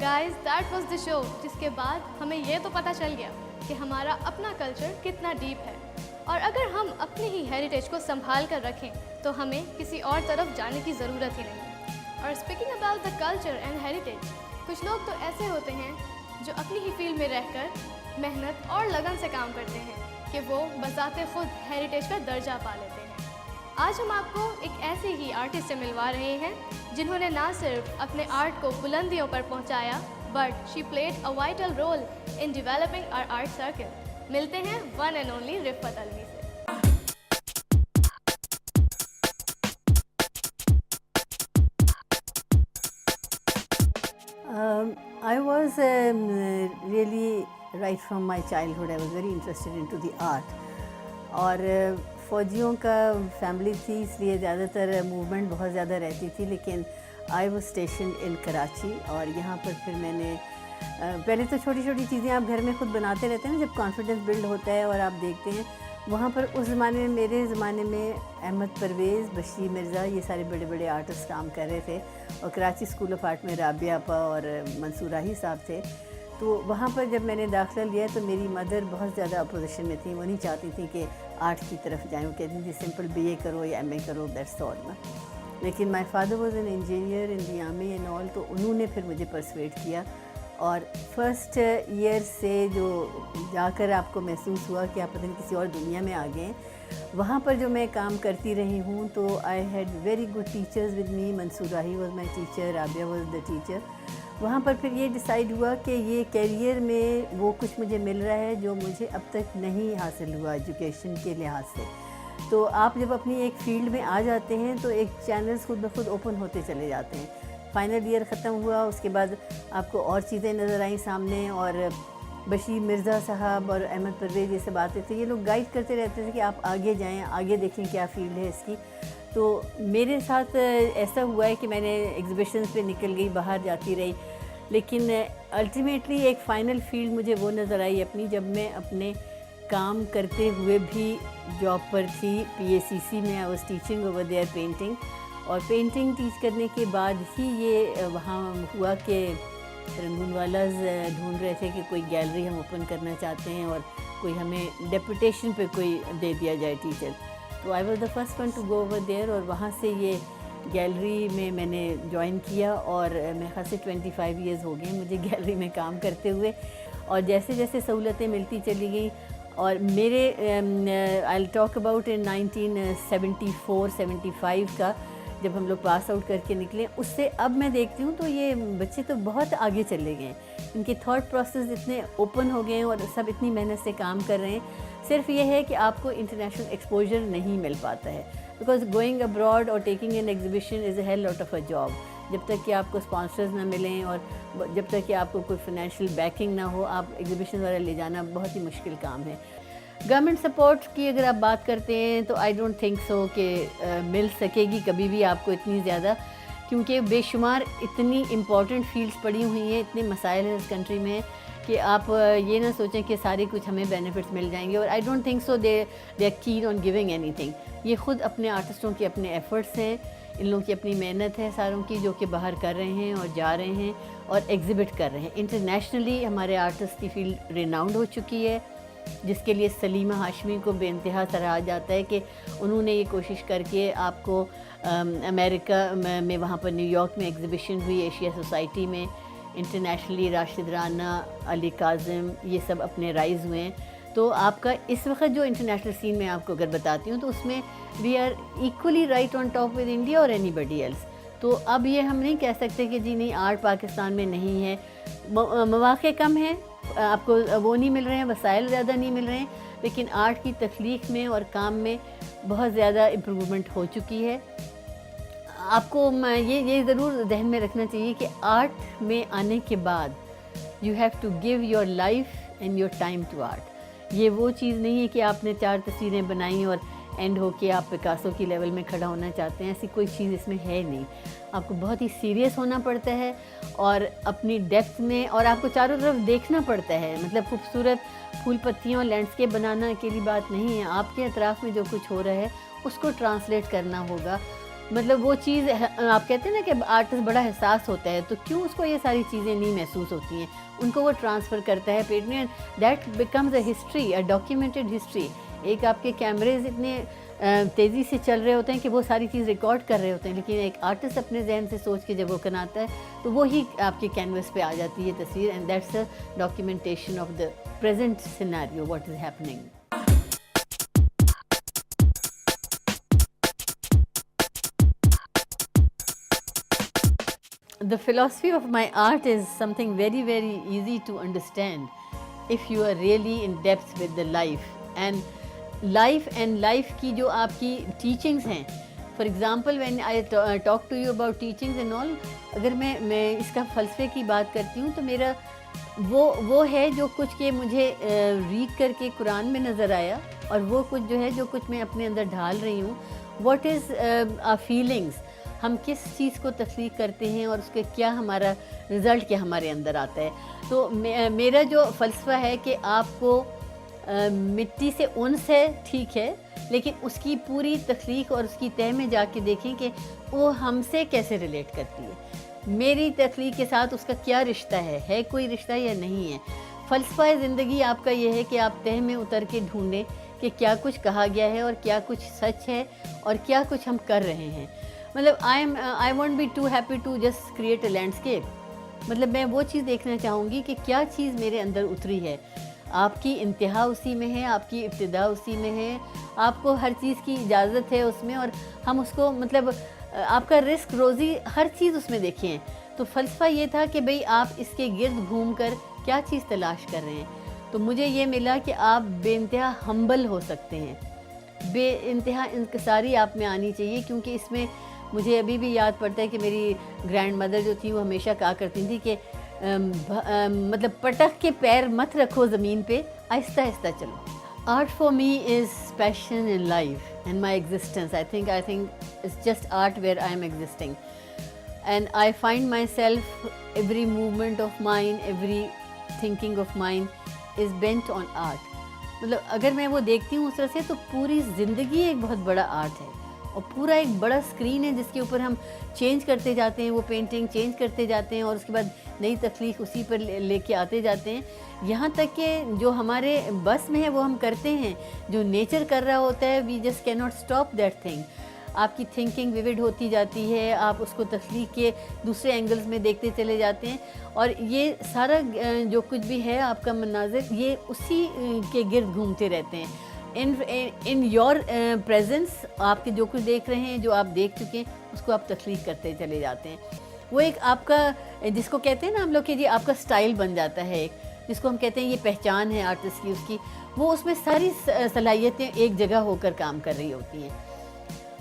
Guys, that was the show, जिसके बाद हमें ये तो पता चल गया कि हमारा अपना कल्चर कितना डीप है और अगर हम अपने ही हेरिटेज को संभाल कर रखें तो हमें किसी और तरफ जाने की ज़रूरत ही नहीं। और speaking about the culture and heritage, कुछ लोग तो ऐसे होते हैं जो अपनी ही फील्ड में रहकर मेहनत और लगन से काम करते हैं कि वो बज़ाते खुद हेरिटेज का दर्जा पा लेते हैं। आज हम आपको एक ऐसे ही आर्टिस्ट से मिलवा रहे हैं जिन्होंने ना सिर्फ अपने आर्ट को बुलंदियों पर पहुंचाया, but she played a vital role in developing our art circle. मिलते हैं one and only Rifat Alvi से। I was really right from my childhood I was very interested into the art और फ़ौजियों का फैमिली थी इसलिए ज़्यादातर मूवमेंट बहुत ज़्यादा रहती थी, लेकिन आई वाज स्टेशन इन कराची और यहाँ पर फिर मैंने पहले तो छोटी छोटी चीज़ें आप घर में खुद बनाते रहते हैं ना, जब कॉन्फिडेंस बिल्ड होता है और आप देखते हैं वहाँ पर उस ज़माने में मेरे ज़माने में अहमद परवेज़, बशीर मिर्ज़ा, ये सारे बड़े बड़े आर्टिस्ट काम कर रहे थे और कराची स्कूल ऑफ आर्ट में राबिया आपा और मंसूर राही साहब थे। तो वहाँ पर जब मैंने दाखिला लिया तो मेरी मदर बहुत ज़्यादा अपोजिशन में थी, वो नहीं चाहती थी कि आर्ट की तरफ जाएँ, वो कहती थी सिंपल BA करो या MA करो, दैट्स ऑल ना। लेकिन my father was an engineer in the army and all, तो उन्होंने फिर मुझे परसुएड किया और फर्स्ट ईयर से जो जाकर आपको महसूस हुआ कि आप पता नहीं किसी और दुनिया में आ गए, वहाँ पर जो मैं काम करती रही हूँ तो I had very good teachers with me. Mansoor Rahi was my teacher, Rabia was the teacher. वहाँ पर फिर ये डिसाइड हुआ कि ये कैरियर में वो कुछ मुझे मिल रहा है जो मुझे अब तक नहीं हासिल हुआ एजुकेशन के लिहाज से। तो आप जब अपनी एक फील्ड में आ जाते हैं तो एक चैनल्स खुद ब खुद ओपन होते चले जाते हैं। फाइनल ईयर ख़त्म हुआ, उसके बाद आपको और चीज़ें नज़र आई सामने और बशीर मिर्ज़ा साहब और अहमद परवेज़ ये सब आते थे, ये लोग गाइड करते रहते थे कि आप आगे जाएं, आगे देखें क्या फ़ील्ड है इसकी। तो मेरे साथ ऐसा हुआ है कि मैंने एग्ज़िबिशन्स पे निकल गई, बाहर जाती रही, लेकिन अल्टीमेटली एक फ़ाइनल फ़ील्ड मुझे वो नज़र आई अपनी जब मैं अपने काम करते हुए भी जॉब पर थी PACC में। I was teaching over there painting और पेंटिंग टीच करने के बाद ही ये वहाँ हुआ कि रंगूनवालाज ढूंढ रहे थे कि कोई गैलरी हम ओपन करना चाहते हैं और कोई हमें डेपुटेशन पे कोई दे दिया जाए टीचर। तो I was the first one to go over there और वहाँ से ये गैलरी में मैंने ज्वाइन किया और मेरे ख़्याल से 25 इयर्स हो गए मुझे गैलरी में काम करते हुए। और जैसे जैसे सहूलतें मिलती चली गई और मेरे आई टॉक अबाउट इन 1974-75 का जब हम लोग पास आउट करके निकले, उससे अब मैं देखती हूँ तो ये बच्चे तो बहुत आगे चले गए हैं, इनके थॉट प्रोसेस इतने ओपन हो गए हैं और सब इतनी मेहनत से काम कर रहे हैं। सिर्फ ये है कि आपको इंटरनेशनल एक्सपोजर नहीं मिल पाता है, बिकॉज गोइंग अब्रॉड और taking an exhibition is a hell lot of a job. जब तक कि आपको स्पॉन्सर्स ना मिलें और जब तक कि आपको कोई फाइनेंशियल बैकिंग ना हो, आप एग्जीबिशन वगैरह ले जाना बहुत ही मुश्किल काम है। गवर्नमेंट सपोर्ट की अगर आप बात करते हैं तो आई डोंट थिंक सो कि मिल सकेगी कभी भी आपको इतनी ज़्यादा, क्योंकि बेशुमार इतनी इम्पॉर्टेंट फील्ड्स पड़ी हुई हैं, इतने मसाइल हैं इस कंट्री में कि आप ये ना सोचें कि सारी कुछ हमें बेनिफिट्स मिल जाएंगे। और I don't think so they are keen on giving anything. ये ख़ुद अपने आर्टिस्टों के अपने एफ़र्ट्स हैं, इन लोगों की अपनी मेहनत है सारों की, जो कि बाहर कर रहे हैं और जा रहे हैं और एग्ज़िबिट कर रहे हैं। इंटरनेशनली हमारे आर्टिस्ट की फील्ड रिनाउंड हो चुकी है, जिसके लिए सलीमा हाशमी को बेइंतहा सराहा जाता है कि उन्होंने ये कोशिश करके आपको अमेरिका में वहाँ पर न्यूयॉर्क में एग्ज़िबिशन हुई एशिया सोसाइटी में, इंटरनेशनली राशिद राना, अली काज़िम, ये सब अपने राइज़ हुए हैं। तो आपका इस वक्त जो इंटरनेशनल सीन में आपको अगर बताती हूँ तो उसमें we are equally right on top with India और एनीबडी एल्स। तो अब ये हम नहीं कह सकते कि जी नहीं आर्ट पाकिस्तान में नहीं है, मौक़े कम हैं, आपको वो नहीं मिल रहे हैं, वसाइल ज़्यादा नहीं मिल रहे हैं, लेकिन आर्ट की तख्लीक में और काम में बहुत ज़्यादा इम्प्रूवमेंट हो चुकी है। आपको ये ज़रूर जहन में रखना चाहिए कि आर्ट में आने के बाद you have to give your life and your time to art. ये वो चीज़ नहीं है कि आपने 4 तस्वीरें बनाई और एंड हो के आप पिकासो की लेवल में खड़ा होना चाहते हैं, ऐसी कोई चीज़ इसमें है नहीं। आपको बहुत ही सीरियस होना पड़ता है और अपनी डेप्थ में, और आपको चारों तरफ देखना पड़ता है। मतलब खूबसूरत फूल पत्तियाँ और लैंडस्केप बनाना अकेली बात नहीं है, आपके अतराफ़ में जो कुछ हो रहा है उसको ट्रांसलेट करना होगा। مطلب وہ چیز آپ کہتے ہیں نا کہ آرٹسٹ بڑا حساس ہوتا ہے، تو کیوں اس کو یہ ساری چیزیں نہیں محسوس ہوتی ہیں، ان کو وہ ٹرانسفر کرتا ہے پیٹ میں، that becomes a history, a documented history. ایک آپ کے کیمریز اتنے تیزی سے چل رہے ہوتے ہیں کہ وہ ساری چیز ریکارڈ کر رہے ہوتے ہیں، لیکن ایک آرٹسٹ اپنے ذہن سے سوچ کے جب وہ بناتا ہے تو وہی آپ کے کینوس پہ آ جاتی ہے تصویر، and that's a documentation of the present scenario what is happening. The philosophy of my art is something very, very easy to understand if you are really in depth with the life. And life کی جو آپ کی teachings ہیں, for example when I talk to you about teachings and all, اگر میں اس کا فلسفے کی بات کرتی ہوں تو میرا وہ ہے جو کچھ کہ مجھے ریڈ کر کے قرآن میں نظر آیا، اور وہ کچھ جو ہے جو کچھ میں اپنے اندر ڈھال رہی ہوں. what is our feelings، ہم کس چیز کو تخلیق کرتے ہیں اور اس کے کیا ہمارا رزلٹ کیا ہمارے اندر آتا ہے. تو میرا جو فلسفہ ہے کہ آپ کو مٹی سے انس ہے، ٹھیک ہے، لیکن اس کی پوری تخلیق اور اس کی تہ میں جا کے دیکھیں کہ وہ ہم سے کیسے ریلیٹ کرتی ہے، میری تخلیق کے ساتھ اس کا کیا رشتہ ہے کوئی رشتہ یا نہیں ہے. فلسفہ زندگی آپ کا یہ ہے کہ آپ تہ میں اتر کے ڈھونڈیں کہ کیا کچھ کہا گیا ہے اور کیا کچھ سچ ہے اور کیا کچھ ہم کر رہے ہیں. مطلب I won't be too happy to just create a landscape. مطلب میں وہ چیز دیکھنا چاہوں گی کہ کیا چیز میرے اندر اتری ہے. آپ کی انتہا اسی میں ہے، آپ کی ابتدا اسی میں ہے، آپ کو ہر چیز کی اجازت ہے اس میں، اور ہم اس کو مطلب آپ کا رزق روزی ہر چیز اس میں دیکھیں ہیں. تو فلسفہ یہ تھا کہ بھئی آپ اس کے گرد گھوم کر کیا چیز تلاش کر رہے ہیں. تو مجھے یہ ملا کہ آپ بے انتہا ہمبل ہو سکتے ہیں، بے انتہا انکساری آپ میں آنی چاہیے. کیونکہ اس میں مجھے ابھی بھی یاد پڑتا ہے کہ میری گرینڈ مدر جو تھی وہ ہمیشہ کہا کرتی تھی کہ مطلب پٹک کے پیر مت رکھو زمین پہ، آہستہ آہستہ چلو. Art for me is passion in life and my existence. I think it's just art where I am existing, and I find myself every movement of mind, every thinking of mind is bent on art. مطلب اگر میں وہ دیکھتی ہوں اس طرح سے تو پوری زندگی ایک بہت بڑا آرٹ ہے، اور پورا ایک بڑا اسکرین ہے جس کے اوپر ہم چینج کرتے جاتے ہیں، وہ پینٹنگ چینج کرتے جاتے ہیں، اور اس کے بعد نئی تخلیق اسی پر لے کے آتے جاتے ہیں، یہاں تک کہ جو ہمارے بس میں ہے وہ ہم کرتے ہیں. جو نیچر کر رہا ہوتا ہے وی جسٹ کی ناٹ اسٹاپ دیٹ تھنگ. آپ کی تھنکنگ ویوڈ ہوتی جاتی ہے، آپ اس کو تخلیق کے دوسرے اینگلز میں دیکھتے چلے جاتے ہیں، اور یہ سارا جو کچھ بھی ہے آپ کا مناظر یہ اسی کے گرد گھومتے رہتے ہیں. ان یور پریزنس آپ کے جو کچھ دیکھ رہے ہیں، جو آپ دیکھ چکے ہیں، اس کو آپ تخلیق کرتے چلے جاتے ہیں. وہ ایک آپ کا جس کو کہتے ہیں نا ہم لوگ کہ یہ آپ کا سٹائل بن جاتا ہے، ایک جس کو ہم کہتے ہیں یہ پہچان ہے آرٹسٹ کی، اس کی وہ اس میں ساری صلاحیتیں ایک جگہ ہو کر کام کر رہی ہوتی ہیں.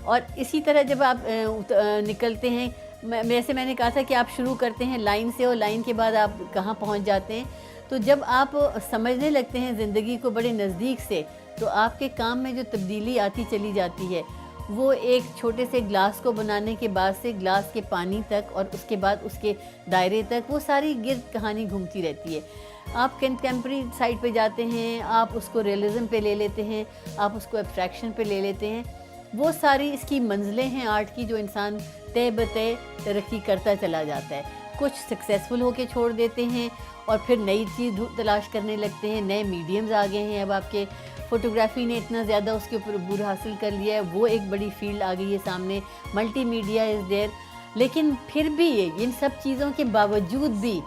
اور اسی طرح جب آپ نکلتے ہیں، ویسے میں نے کہا تھا کہ آپ شروع کرتے ہیں لائن سے، اور لائن کے بعد آپ کہاں پہنچ جاتے ہیں. تو جب آپ سمجھنے لگتے ہیں زندگی کو بڑے نزدیک سے، تو آپ کے کام میں جو تبدیلی آتی چلی جاتی ہے وہ ایک چھوٹے سے گلاس کو بنانے کے بعد سے گلاس کے پانی تک، اور اس کے بعد اس کے دائرے تک، وہ ساری گرد کہانی گھومتی رہتی ہے. آپ کنٹمپری سائڈ پہ جاتے ہیں، آپ اس کو ریئلزم پہ لے لیتے ہیں، آپ اس کو ایبسٹریکشن پہ لے لیتے ہیں. وہ ساری اس کی منزلیں ہیں آرٹ کی، جو انسان طے بطے ترقی کرتا چلا جاتا ہے. کچھ سکسیزفل ہو کے چھوڑ دیتے ہیں اور پھر نئی چیز تلاش کرنے لگتے ہیں. نئے میڈیمز آ گئے ہیں، اب آپ کے فوٹوگرافی نے اتنا زیادہ اس کے اوپر عبور حاصل کر لیا ہے، وہ ایک بڑی فیلڈ آ گئی ہے سامنے. ملٹی میڈیا از دیر. لیکن پھر بھی ان سب چیزوں کے باوجود بھی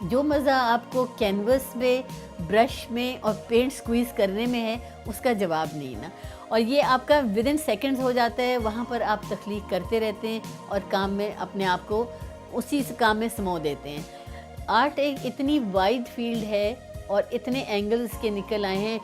جو مزہ آپ کو کینوس میں، برش میں اور پینٹ سکویز کرنے میں ہے، اس کا جواب نہیں نا. اور یہ آپ کا ود ان سیکنڈز ہو جاتا ہے. وہاں پر آپ تخلیق کرتے رہتے ہیں اور کام میں اپنے آپ کو اسی کام میں سمو دیتے ہیں. آرٹ ایک اتنی وائڈ فیلڈ ہے اور اتنے اینگلز کے نکل آئے ہیں.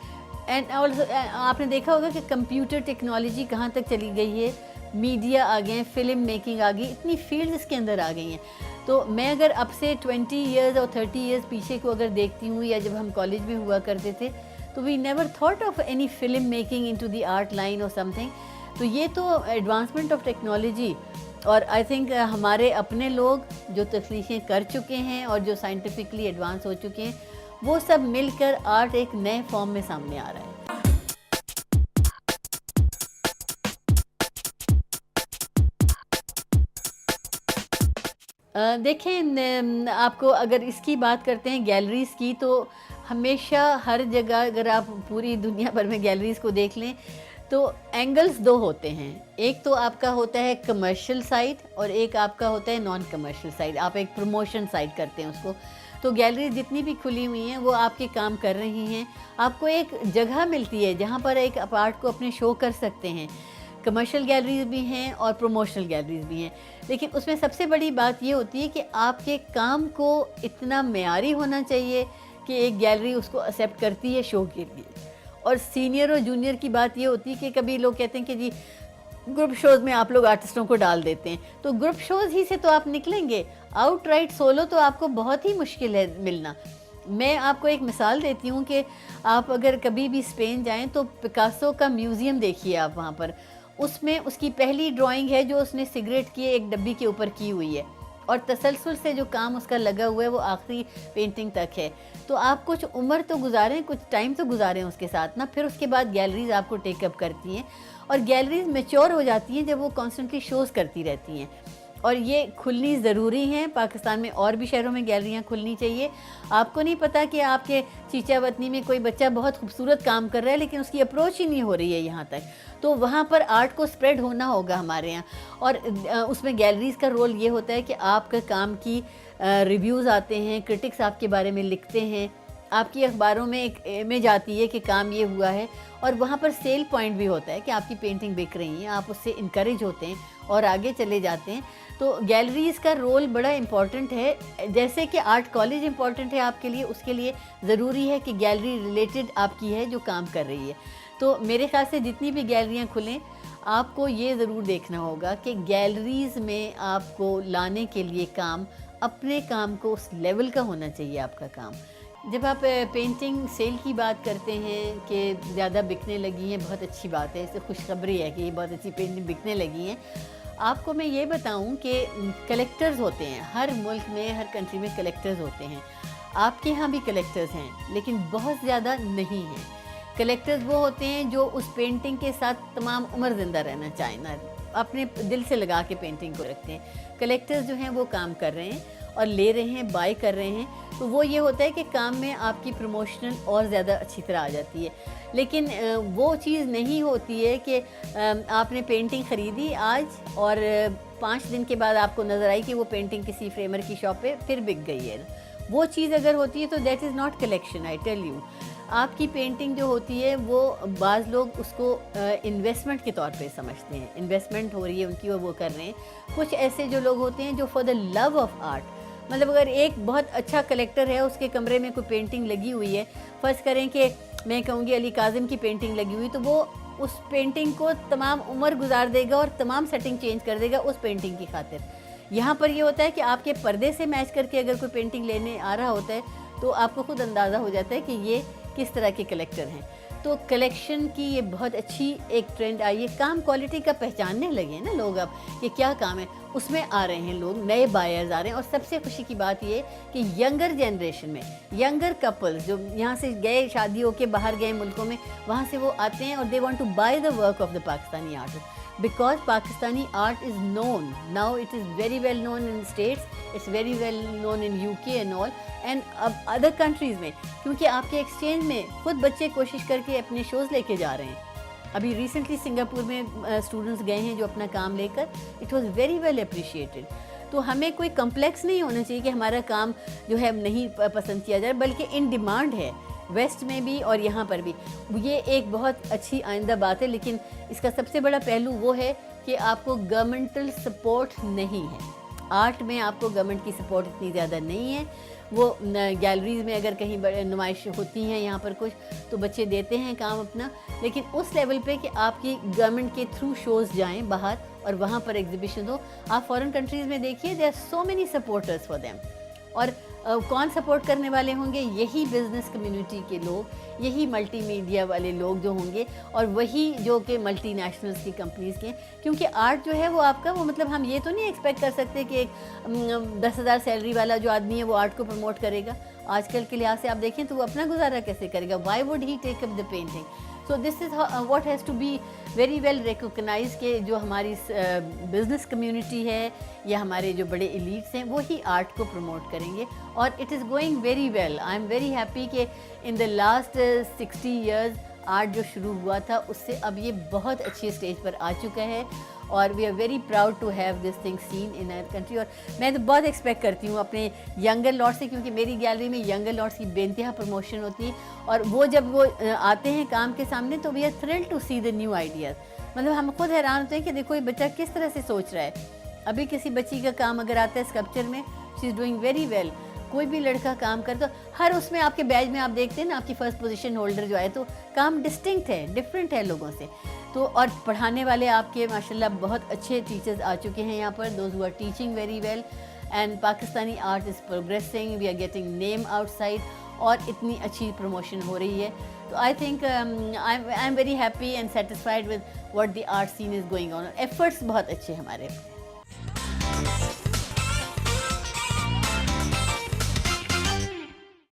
اینڈ آلسو آپ نے دیکھا ہوگا کہ کمپیوٹر ٹیکنالوجی کہاں تک چلی گئی ہے، میڈیا آ گئے ہیں، فلم میکنگ آ گئی، اتنی فیلڈ اس کے اندر آ گئی ہیں. تو میں اگر اب سے 20 ایئرز اور 30 ایئرز پیچھے کو اگر دیکھتی ہوں، یا جب ہم کالج میں ہوا کرتے تھے، تو we never thought of any film making into the art line اور سم تھنگ. تو یہ تو ایڈوانسمنٹ آف ٹیکنالوجی، اور آئی تھنک ہمارے اپنے لوگ جو تخلیقیں کر چکے ہیں اور جو سائنٹیفکلی ایڈوانس ہو چکے ہیں، وہ سب مل کر آرٹ ایک نئے فارم میں سامنے آ رہا ہے. देखें, आपको अगर इसकी बात करते हैं गैलरीज़ की, तो हमेशा हर जगह अगर आप पूरी दुनिया भर में गैलरीज़ को देख लें तो एंगल्स दो होते हैं। एक तो आपका होता है कमर्शियल साइड और एक आपका होता है नॉन कमर्शियल साइड। आप एक प्रमोशन साइड करते हैं उसको। तो गैलरी जितनी भी खुली हुई हैं वो आपके काम कर रही हैं। आपको एक जगह मिलती है जहाँ पर एक आप आर्ट को अपने शो कर सकते हैं। कमर्शियल गैलरीज भी हैं और प्रमोशनल गैलरीज भी हैं, लेकिन उसमें सबसे बड़ी बात ये होती है कि आपके काम को इतना मेयारी होना चाहिए कि एक गैलरी उसको एक्सेप्ट करती है शो के लिए। और सीनियर और जूनियर की बात ये होती है कि कभी लोग कहते हैं कि जी ग्रुप शोज़ में आप लोग आर्टिस्टों को डाल देते हैं, तो ग्रुप शोज़ ही से तो आप निकलेंगे। आउटराइट सोलो तो आपको बहुत ही मुश्किल है मिलना। मैं आपको एक मिसाल देती हूँ कि आप अगर कभी भी स्पेन जाएं तो पिकासो का म्यूज़ियम देखिए आप वहाँ पर। उसमें उसकी पहली ड्राइंग है जो उसने सिगरेट की एक डब्बी के ऊपर की हुई है, और तसलसल से जो काम उसका लगा हुआ है वो आखिरी पेंटिंग तक है। तो आप कुछ उम्र तो गुजारें, कुछ टाइम तो गुजारें उसके साथ ना, फिर उसके बाद गैलरीज़ आपको टेकअप करती हैं और गैलरीज़ मैच्योर हो जाती हैं जब वो कॉन्स्टेंटली शोज़ करती रहती हैं। और ये खुलनी ज़रूरी हैं। पाकिस्तान में और भी शहरों में गैलरियाँ खुलनी चाहिए। आपको नहीं पता कि आपके चीचावतनी में कोई बच्चा बहुत खूबसूरत काम कर रहा है लेकिन उसकी अप्रोच ही नहीं हो रही है यहाँ तक, तो वहाँ पर आर्ट को स्प्रेड होना होगा हमारे यहाँ। और उसमें गैलरीज़ का रोल ये होता है कि आपका काम की रिव्यूज़ आते हैं, क्रिटिक्स आपके बारे में लिखते हैं, आपकी अखबारों में एक इमेज आती है कि काम ये हुआ है, और वहाँ पर सेल पॉइंट भी होता है कि आपकी पेंटिंग बिक रही है, आप उससे इनकरेज होते हैं और आगे चले जाते हैं। तो गैलरीज़ का रोल बड़ा इम्पॉर्टेंट है। जैसे कि आर्ट कॉलेज इम्पॉर्टेंट है आपके लिए, उसके लिए ज़रूरी है कि गैलरी रिलेटेड आपकी है जो काम कर रही है। तो मेरे ख्याल से जितनी भी गैलरियाँ खुलें, आपको ये ज़रूर देखना होगा कि गैलरीज़ में आपको लाने के लिए काम, अपने काम को उस लेवल का होना चाहिए आपका काम। जब आप पेंटिंग सेल की बात करते हैं कि ज़्यादा बिकने लगी हैं, बहुत अच्छी बात है, इससे खुशखबरी है कि ये बहुत अच्छी पेंटिंग बिकने लगी हैं। आपको मैं ये बताऊं कि कलेक्टर्स होते हैं हर मुल्क में, हर कंट्री में कलेक्टर्स होते हैं। आपके यहाँ भी कलेक्टर्स हैं लेकिन बहुत ज़्यादा नहीं हैं। कलेक्टर्स वो होते हैं जो उस पेंटिंग के साथ तमाम उम्र ज़िंदा रहना चाहें, ना अपने दिल से लगा के पेंटिंग को रखते हैं। कलेक्टर्स जो हैं वो काम कर रहे हैं और ले रहे हैं, बाय कर रहे हैं, तो वो ये होता है कि काम में आपकी प्रमोशनल और ज़्यादा अच्छी तरह आ जाती है। लेकिन वो चीज़ नहीं होती है कि आपने पेंटिंग ख़रीदी आज और 5 दिन के बाद आपको नज़र आई कि वो पेंटिंग किसी फ्रेमर की शॉप पे फिर बिक गई है। वो चीज़ अगर होती है तो that is not collection, I tell you. आपकी पेंटिंग जो होती है वो बाज़ लोग उसको इन्वेस्टमेंट के तौर पे समझते हैं, इन्वेस्टमेंट हो रही है उनकी और वो कर रहे हैं। कुछ ऐसे जो लोग होते हैं जो for the love of art, मतलब अगर एक बहुत अच्छा कलेक्टर है, उसके कमरे में कोई पेंटिंग लगी हुई है, फ़र्ज़ करें कि मैं कहूँगी अली काज़िम की पेंटिंग लगी हुई, तो वो उस पेंटिंग को तमाम उम्र गुजार देगा और तमाम सेटिंग चेंज कर देगा उस पेंटिंग की खातिर। यहाँ पर ये होता है कि आपके पर्दे से मैच करके अगर कोई पेंटिंग लेने आ रहा होता है तो आपको खुद अंदाज़ा हो जाता है कि ये किस तरह के कलेक्टर हैं। तो कलेक्शन की ये बहुत अच्छी एक ट्रेंड आई है। काम क्वालिटी का पहचानने लगे हैं ना लोग अब कि क्या काम है, उसमें आ रहे हैं लोग, नए बायर्स आ रहे हैं। और सबसे खुशी की बात ये कि यंगर जनरेशन में यंगर कपल्स जो यहाँ से गए शादी होके बाहर गए मुल्कों में, वहाँ से वो आते हैं और they want to buy the work of the Pakistani artist because Pakistani art is known now. It is very well known in states, it's very well known in UK and all, and अब other countries में, क्योंकि आपके exchange में खुद बच्चे कोशिश करके अपने शोज़ लेके जा रहे हैं। अभी रिसेंटली सिंगापुर में स्टूडेंट्स गए हैं जो अपना काम लेकर, it was very well appreciated. तो हमें कोई कम्प्लेक्स नहीं होना चाहिए कि हमारा काम जो है नहीं पसंद किया जाए, बल्कि इन डिमांड है वेस्ट में भी और यहाँ पर भी। ये एक बहुत अच्छी आइंदा बात है, लेकिन इसका सबसे बड़ा पहलू वो है कि आपको गवर्नमेंटल सपोर्ट नहीं है। आर्ट में आपको गवर्नमेंट की सपोर्ट इतनी ज़्यादा नहीं है। वो गैलरीज़ में अगर कहीं बड़े नुमाइश होती हैं यहाँ पर कुछ, तो बच्चे देते हैं काम अपना, लेकिन उस लेवल पे कि आपकी गवर्नमेंट के थ्रू शोज़ जाएं बाहर और वहाँ पर एग्जीबिशन हो। आप फॉरेन कंट्रीज़ में देखिए, there are so many supporters for them. और कौन सपोर्ट करने वाले होंगे? यही बिज़नेस कम्युनिटी के लोग, यही मल्टीमीडिया वाले लोग जो होंगे, और वही जो कि मल्टी नेशनल्स की कंपनीज़ के। क्योंकि आर्ट जो है वो आपका वो, मतलब हम ये तो नहीं एक्सपेक्ट कर सकते कि एक 10,000 सैलरी वाला जो आदमी है वो आर्ट को प्रमोट करेगा। आजकल के लिहाज से आप देखें तो वो अपना गुजारा कैसे करेगा? Why would he take up the painting? So this is what has to be very well recognized کہ جو ہماری بزنس کمیونٹی ہے یا ہمارے جو بڑے ایلیٹس ہیں وہی آرٹ کو پروموٹ کریں گے, اور it is going very well. I am very happy کہ in the last 60 years art جو شروع ہوا تھا اس سے اب یہ بہت اچھی اسٹیج پر آ چکا ہے, اور we are very proud to have this thing seen in our country. اور میں تو بہت ایکسپیکٹ کرتی ہوں اپنے ینگر لاٹ سے, کیونکہ میری گیلری میں ینگر لاٹس کی بے انتہا پروموشن ہوتی ہے, اور وہ جب وہ آتے ہیں کام کے سامنے تو we are thrilled to see the new ideas. مطلب ہم خود حیران ہوتے ہیں کہ دیکھو یہ بچہ کس طرح سے سوچ رہا ہے. ابھی کسی بچی کا کام اگر آتا ہے اسکلپچر میں, شی از ڈوئنگ ویری ویل. کوئی بھی لڑکا کام کرتا ہر اس میں آپ کے بیچ میں آپ دیکھتے ہیں نا آپ کی فرسٹ پوزیشن ہولڈر جو ہے تو کام ڈسٹنکٹ ہے, ڈفرینٹ ہے لوگوں سے. تو اور پڑھانے والے آپ کے ماشاءاللہ بہت اچھے ٹیچرز آ چکے ہیں یہاں پر, those who are teaching very well, and Pakistani art is progressing, we are getting name outside, اور اتنی اچھی پروموشن ہو رہی ہے. تو I think I am very happy and satisfied with what the art scene is going on. Efforts بہت اچھے ہمارے.